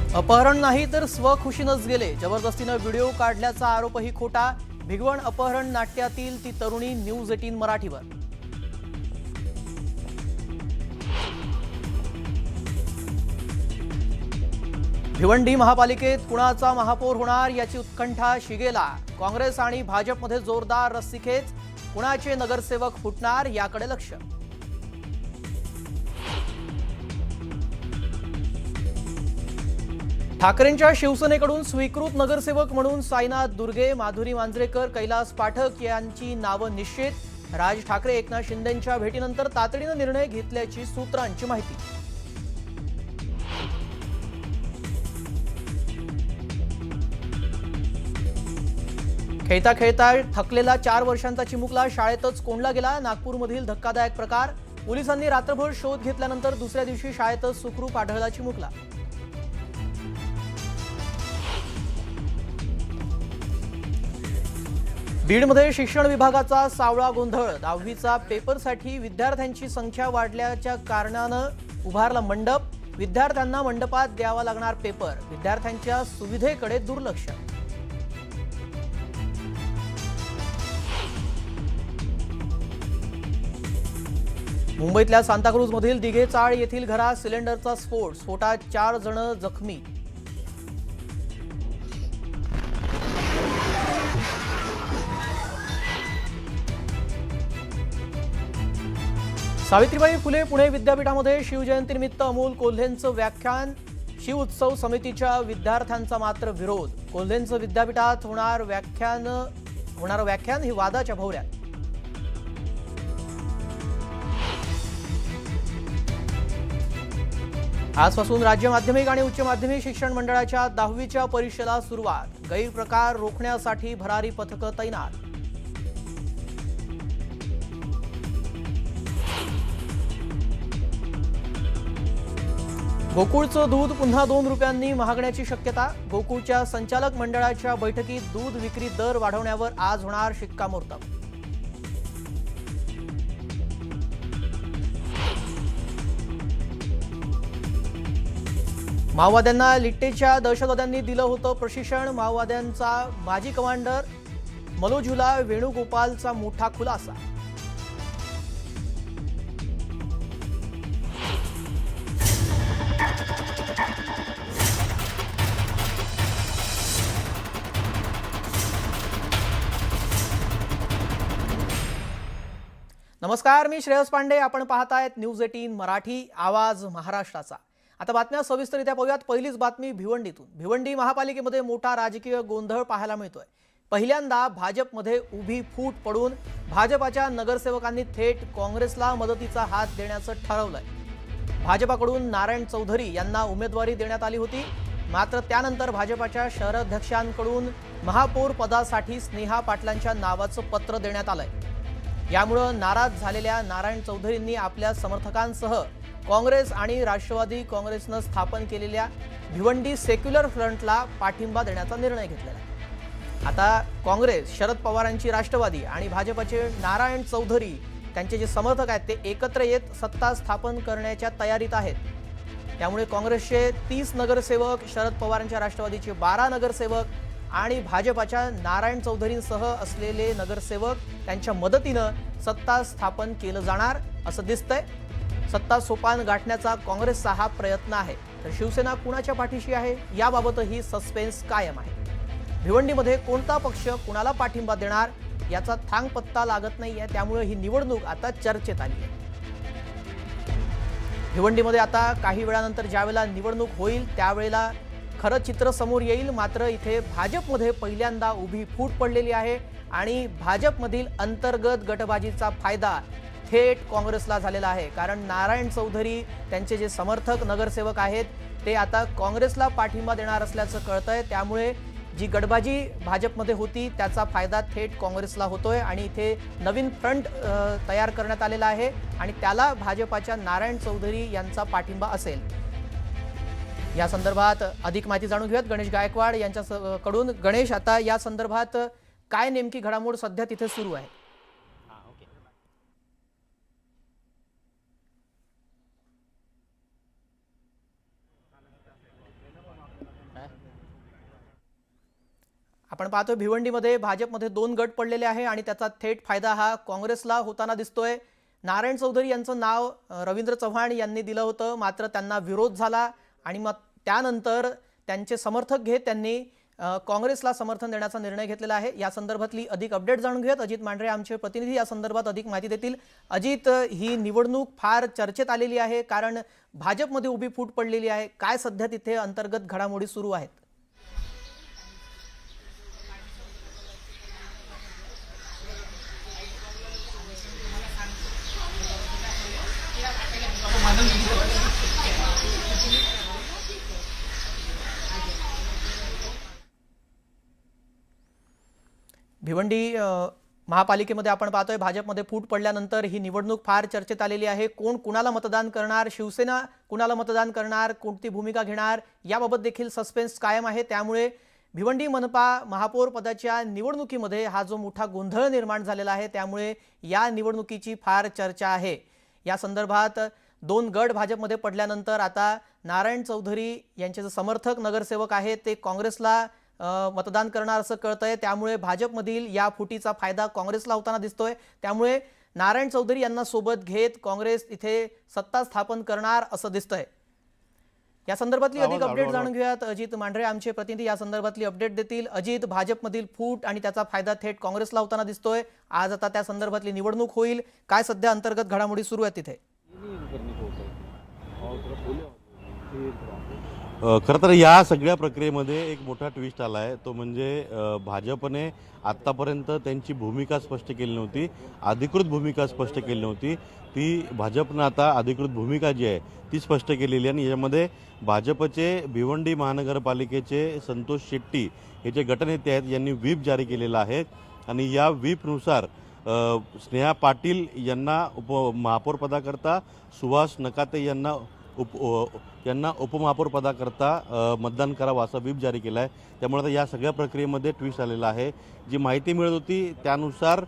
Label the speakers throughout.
Speaker 1: अपहरण नाही तर स्वखुशीनंच गेले, जबरदस्तीनं व्हिडिओ काढल्याचा आरोपही खोटा। भिगवण अपहरण नाट्यातील ती तरुणी न्यूज 18 मराठीवर। भिवंडी महापालिकेत कुणाचा महापौर होणार याची उत्कंठा शिगेला। काँग्रेस आणि भाजपमध्ये जोरदार रस्सीखेच, कुणाचे नगरसेवक फुटणार याकडे लक्ष। ठाकरेंच्या शिवसेनेकडून स्वीकृत नगरसेवक म्हणून साईनाथ दुर्गे, माधुरी मांजरेकर, कैलास पाठक यांची नावं निश्चित। राज ठाकरे एकनाथ शिंदेंच्या भेटीनंतर तातडीनं निर्णय घेतल्याची सूत्रांची माहिती। खेळता खेळता थकलेला 4 वर्षांचा चिमुकला शाळेतच कोंडला गेला। नागपूरमधील धक्कादायक प्रकार, पोलिसांनी रात्रभर शोध घेतल्यानंतर दुसऱ्या दिवशी शाळेतच सुखरूप आढळला चिमुकला। बीडमध्ये शिक्षण विभागाचा सावळा गोंधळ, 10वीचा पेपरसाठी विद्यार्थ्यांची संख्या वाढल्याच्या कारणानं उभारला मंडप। विद्यार्थ्यांना मंडपात द्यावा लागणार पेपर, विद्यार्थ्यांच्या सुविधेकडे दुर्लक्ष। मुंबईतल्या सांताक्रूजमधील दिघे चाळ येथील घरात सिलेंडरचा स्फोटात 4 जण जखमी। सावित्रीबाई फुले पुणे विद्यापीठामध्ये शिवजयंतीनिमित्त अमोल कोल्हेंचं व्याख्यान, शिव उत्सव समितीच्या विद्यार्थ्यांचा मात्र विरोध। कोल्हेंचं विद्यापीठात होणारं व्याख्यान ही वादाच्या भोवऱ्यात। आजपासून राज्य माध्यमिक आणि उच्च माध्यमिक शिक्षण मंडळाच्या 10वीच्या परीक्षेला सुरुवात, गैरप्रकार रोखण्यासाठी भरारी पथकं तैनात। गोकुळचं दूध पुन्हा 2 रुपयांनी महागण्याची शक्यता, गोकुळच्या संचालक मंडळाच्या बैठकीत दूध विक्री दर वाढवण्यावर आज होणार शिक्कामोर्तब। माओवाद्यांना लिट्टेच्या दहशतवाद्यांनी दिलं होतं प्रशिक्षण, माओवाद्यांचा माजी कमांडर मलोजुला वेणुगोपालचा मोठा खुलासा। नमस्कार, मी श्रेयस पांडे, आपण पाहतायत न्यूज 18 मराठी, आवाज महाराष्ट्राचा। आता बातम्या सविस्तररित्या पाहूयात। पहिलीच बातमी भिवंडीतून। भिवंडी महापालिकेमध्ये मोठा राजकीय गोंधळ पाहायला मिळतोय। पहिल्यांदा भाजपमध्ये उभी फूट पडून भाजपाच्या नगरसेवकांनी थेट काँग्रेसला मदतीचा हात देण्याचं ठरवलंय। भाजपाकडून नारायण चौधरी यांना उमेदवारी देण्यात आली होती, मात्र त्यानंतर भाजपाच्या शहराध्यक्षांकडून महापौर पदासाठी स्नेहा पाटलांच्या नावाचं पत्र देण्यात आलंय। यामुळे नाराज झालेल्या नारायण चौधरींनी आपल्या समर्थकांसह काँग्रेस आणि राष्ट्रवादी काँग्रेसनं स्थापन केलेल्या भिवंडी सेक्युलर फ्रंटला पाठिंबा देण्याचा निर्णय घेतलेला आहे। आता काँग्रेस, शरद पवारांची राष्ट्रवादी आणि भाजपचे नारायण चौधरी त्यांचे जे समर्थक आहेत ते एकत्र येत सत्ता स्थापन करण्याच्या तयारीत आहेत। त्यामुळे काँग्रेसचे 30 नगरसेवक, शरद पवारांच्या राष्ट्रवादीचे 12 नगरसेवक आणि भाजपाच्या नारायण चौधरींसह असलेले नगरसेवक त्यांच्या मदतीनं सत्ता स्थापन केलं जाणार असं दिसतंय। सत्ता सोपान गाठण्याचा काँग्रेसचा हा प्रयत्न आहे, तर शिवसेना कुणाच्या पाठीशी आहे याबाबतही सस्पेन्स कायम आहे। भिवंडीमध्ये कोणता पक्ष कुणाला पाठिंबा देणार याचा थांगपत्ता लागत नाहीये, त्यामुळे ही निवडणूक आता चर्चेत आली आहे। भिवंडीमध्ये आता काही वेळानंतर ज्यावेळेला निवडणूक होईल त्यावेळेला खरं चित्र समोर येईल। मात्र इथे भाजपमध्ये पहिल्यांदा उभी फूट पडलेली आहे आणि भाजपमधील अंतर्गत गटबाजीचा फायदा थेट काँग्रेसला झालेला आहे। कारण नारायण चौधरी त्यांचे जे समर्थक नगरसेवक आहेत ते आता काँग्रेसला पाठिंबा देणार असल्याचं कळतंय। त्यामुळे जी गटबाजी भाजपमध्ये होती त्याचा फायदा थेट काँग्रेसला होतोय आणि इथे नवीन फ्रंट तयार करण्यात आलेला आहे आणि त्याला भाजपाच्या नारायण चौधरी यांचा पाठिंबा असेल। या संदर्भात अधिक माहिती जाणून घेऊयात गणेश गायकवाड यांच्याकडून। गणेश, आता या संदर्भात काय नेमकी घडामोड सध्या तिथे सुरू आहे? आपण पाहतोय भिवंडीमध्ये भाजपमध्ये 2 गट पडलेले आहे आणि त्याचा थेट फायदा हा काँग्रेसला होताना दिसतोय। नारायण चौधरी यांचं नाव रवींद्र चव्हाण यांनी दिलं होतं, मात्र त्यांना विरोध झाला आणि मग त्यानंतर त्यांचे समर्थक घेत त्यांनी काँग्रेसला समर्थन देण्याचा निर्णय घेतलेला आहे। या संदर्भातली अधिक अपडेट जाणून घेत अजित मांढरे आमचे प्रतिनिधी या संदर्भात अधिक माहिती देतील। अजित, ही निवडणूक फार चर्चेत आलेली आहे कारण भाजपमध्ये उभी फूट पडलेली आहे। काय सध्या तिथे अंतर्गत घडामोडी सुरू आहेत? भिवंडी महापालिकेमध्ये आपण पाहतोय भाजपमध्ये फूट पडल्यानंतर ही निवडणूक फार चर्चेत आलेली आहे। कोण कुणाला मतदान करणार, शिवसेना कुणाला मतदान करणार, कोणती भूमिका घेणार याबाबत देखील सस्पेन्स कायम आहे। त्यामुळे भिवंडी मनपा महापौर पदाच्या निवडणुकीमध्ये हा जो मोठा गोंधळ निर्माण झालेला आहे त्यामुळे या निवडणुकीची फार चर्चा आहे। या संदर्भात 2 गट भाजपमध्ये पडल्यानंतर आता नारायण चौधरी यांचे जे समर्थक नगरसेवक आहेत ते काँग्रेसला मतदान करणार असं कळतंय। त्यामुळे भाजपमधील या फुटीचा फायदा काँग्रेसला होताना दिसतोय। त्यामुळे नारायण चौधरी यांना सोबत घेत काँग्रेस इथे सत्ता स्थापन करणार असं दिसतंय। या संदर्भातली अधिक अपडेट जाणून घेऊयात। अजित मांढरे आमचे प्रतिनिधी या संदर्भातली अपडेट देतील। अजित, भाजपमधील फूट आणि त्याचा फायदा थेट काँग्रेसला होताना दिसतोय। आज आता त्या संदर्भातली निवडणूक होईल, काय सध्या अंतर्गत घडामोडी सुरू आहेत तिथे?
Speaker 2: खरं तर या सगळ्या प्रक्रियेमध्ये एक मोठा ट्विस्ट आला आहे, तो म्हणजे भाजपने आत्तापर्यंत त्यांची भूमिका स्पष्ट केली नव्हती, अधिकृत भूमिका स्पष्ट केली नव्हती। ती भाजपनं आता अधिकृत भूमिका जी आहे ती स्पष्ट केलेली आहे आणि यामध्ये भाजपचे भिवंडी महानगरपालिकेचे संतोष शेट्टी हे जे गटनेते आहेत यांनी व्हीप जारी केलेला आहे आणि या व्हीपनुसार स्नेहा पाटील यांना महापौर पदाकरता, सुहास नकाते यांना उपमहापौर पदाकरता मतदान करावं असा व्हीप जारी केला आहे। त्यामुळे आता या सगळ्या प्रक्रियेमध्ये ट्विस्ट आलेला आहे। जी माहिती मिळत होती त्यानुसार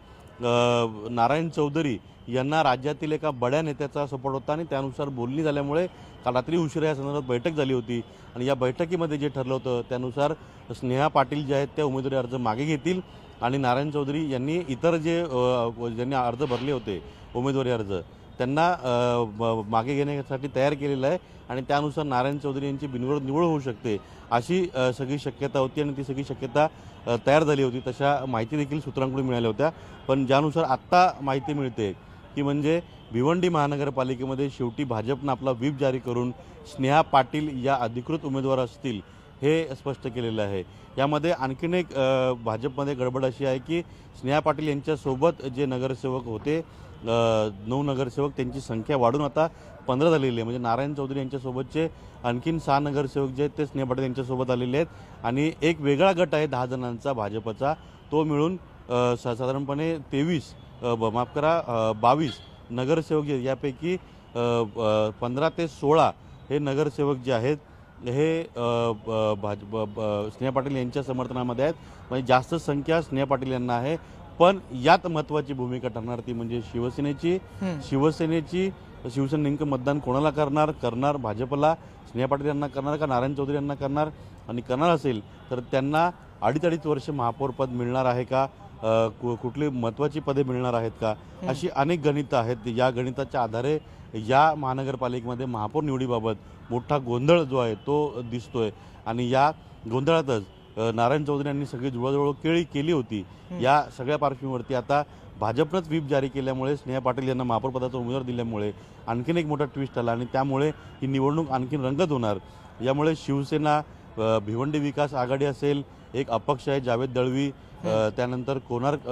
Speaker 2: नारायण चौधरी यांना राज्यातील एका बड्या नेत्याचा सपोर्ट होता आणि त्यानुसार बोलणी झाल्यामुळे काल रात्री उशिरा या संदर्भात बैठक झाली होती आणि या बैठकीमध्ये जे ठरलं होतं त्यानुसार स्नेहा पाटील जे आहेत त्या उमेदवारी अर्ज मागे घेतील आणि नारायण चौधरी यांनी इतर ज्यांनी अर्ज भरले होते उमेदवारी अर्ज त्यांना मागे घेण्यासाठी तयार केलेलं आहे आणि त्यानुसार नारायण चौधरी यांची बिनविरोध निवड होऊ शकते अशी सगळी शक्यता होती आणि ती सगळी शक्यता तयार झाली होती। तशा माहिती देखील सूत्रांकडून मिळाल्या होत्या, पण ज्यानुसार आत्ता माहिती मिळते की म्हणजे भिवंडी महानगरपालिकेमध्ये शेवटी भाजपनं आपला व्हीप जारी करून स्नेहा पाटील या अधिकृत उमेदवार असतील हे स्पष्ट केलेलं आहे। यामध्ये आणखीन एक भाजपमध्ये गडबड अशी आहे की स्नेहा पाटील यांच्यासोबत जे नगरसेवक होते 9 नगरसेवक त्यांची संख्या वाढून आता 15 झालेली आहे। म्हणजे नारायण चौधरी यांच्यासोबतचे आणखीन 6 नगरसेवक जे आहेत ते स्नेहा पाटील यांच्यासोबत आलेले आहेत आणि एक वेगळा गट आहे 10 जणांचा भाजपचा, तो मिळून साधारणपणे 22 नगरसेवक जे यापैकी 15 ते 16 हे नगरसेवक जे आहेत हे स्नेहा पाटील यांच्या समर्थनामध्ये आहेत। म्हणजे जास्त संख्या स्नेहा पाटील यांना आहे, पण यात महत्त्वाची भूमिका ठरणार ती म्हणजे शिवसेना नेमकं मतदान कोणाला करणार भाजपला, स्नेहा पाटील यांना करणार का नारायण चौधरी यांना करणार, आणि करणार असेल तर त्यांना 2.5 वर्ष महापौरपद मिळणार आहे का, कुठली महत्त्वाची पदे मिळणार आहेत का, अशी अनेक गणितं आहेत। या गणिताच्या आधारे या महानगरपालिकेमध्ये महापौर निवडीबाबत मोठा गोंधळ जो आहे तो दिसतोय आणि या गोंधळातच नारायण चौधरी यांनी सगळी जुळवाजुळव केली होती। या सगळ्या पार्श्वभूमीवरती आता भाजपनंच व्हीप जारी केल्यामुळे स्नेहा पाटील यांना महापौर पदाचा उमेदवार दिल्यामुळे आणखीन एक मोठा ट्विस्ट आला आणि त्यामुळे ही निवडणूक आणखीन रंगत होणार। यामुळे शिवसेना, भिवंडी विकास आघाडी असेल, एक अपक्ष आहे जावेद दळवी, त्यानंतर कोणार्क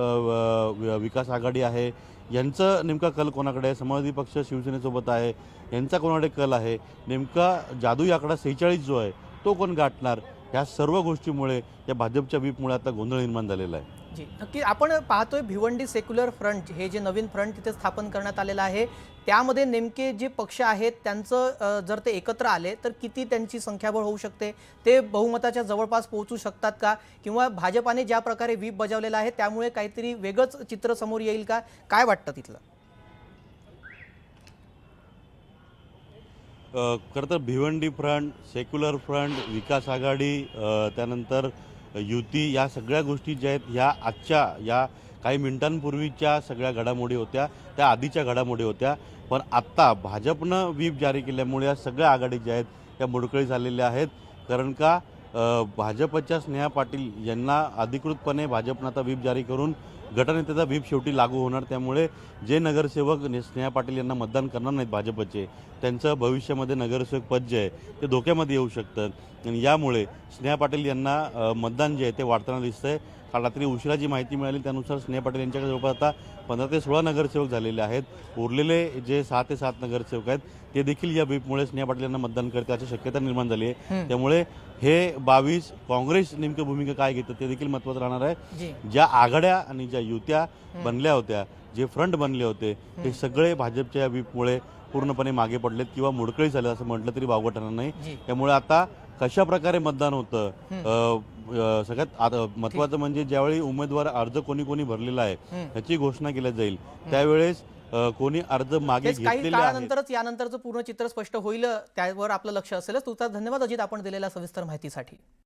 Speaker 2: विकास आघाडी आहे, यांचं नेमका कल कोणाकडे आहे, समाजवादी पक्ष शिवसेनेसोबत आहे, यांचा कोणाकडे कल आहे, नेमका जादू आकडा 46 जो आहे तो कोण गाठणार, ह्या सर्व गोष्टीमुळे या भाजपच्या व्हीपमुळे आता गोंधळ निर्माण झालेला आहे।
Speaker 1: जी नक्की आपण पाहतोय भिवंडी सेक्युलर फ्रंट हे जे नवीन फ्रंट तिथे स्थापन करण्यात आलेलं आहे त्यामध्ये नेमके जे पक्ष आहेत त्यांचं जर ते एकत्र आले तर किती त्यांची संख्याबळ होऊ शकते, ते बहुमताच्या जवळपास पोहोचू शकतात का, किंवा भाजपाने ज्या प्रकारे व्हीप बजावलेला आहे त्यामुळे काहीतरी वेगळंच चित्र समोर येईल का, काय वाटतं तिथलं?
Speaker 2: खरं तर भिवंडी फ्रंट, सेक्युलर फ्रंट, विकास आघाडी, त्यानंतर युती, या सगळ्या गोष्टी ज्या आहेत ह्या आजच्या या काही मिनिटांपूर्वीच्या सगळ्या घडामोडी होत्या, त्या आधीच्या घडामोडी होत्या. पण आत्ता भाजपनं व्हीप जारी केल्यामुळे या सगळ्या आघाडी ज्या आहेत त्या मोडकळी झालेल्या आहेत. कारण का भाजपच्या स्नेहा पाटील यांना अधिकृतपणे भाजपनं आता व्हीप जारी करून गटनेत्याचा व्हीप शेवटी लागू होणार. त्यामुळे जे नगरसेवक स्नेहा पाटील यांना मतदान करणार नाहीत भाजपचे, त्यांचं भविष्यामध्ये नगरसेवक पद जे आहे ते धोक्यामध्ये येऊ शकतं. आणि यामुळे स्नेहा पाटील यांना मतदान जे आहे ते वाढताना दिसतंय. काल रात्री उशिरा जी माहिती मिळाली त्यानुसार स्नेहा पाटील यांच्याकडे जवळपास आता 15 ते 16 नगरसेवक झालेले आहेत. उरलेले जे 6 ते 7 नगरसेवक आहेत ते देखील या व्हीपमुळे स्नेहा पाटील यांना मतदान करतील अशी शक्यता निर्माण झाली आहे. त्यामुळे हे 22 काँग्रेस नेमकं भूमिका काय घेतं ते देखील महत्त्वाचं राहणार आहे. ज्या आघाड्या आणि ज्या युत्या बनल्या होत्या, जे फ्रंट बनले होते, हे सगळे भाजपच्या या व्हीपमुळे पूर्णपणे मागे पडलेत किंवा मोडकळी झाले असं म्हटलं तरी वावगं ठरणार नाही. त्यामुळे आता कशा प्रकारे मतदान होतं, सगळ्यात महत्त्वाचं म्हणजे ज्यावेळी उमेदवार अर्ज कोणी कोणी भरलेला आहे याची घोषणा केली जाईल त्यावेळेस कोणी अर्ज मागे
Speaker 1: काही
Speaker 2: घेतलेले आहे.
Speaker 1: काळानंतरच यानंतरचं पूर्ण चित्र स्पष्ट होईल, त्यावर आपलं लक्ष असेलच. तुमचा धन्यवाद अजित, आपण दिलेल्या सविस्तर माहितीसाठी.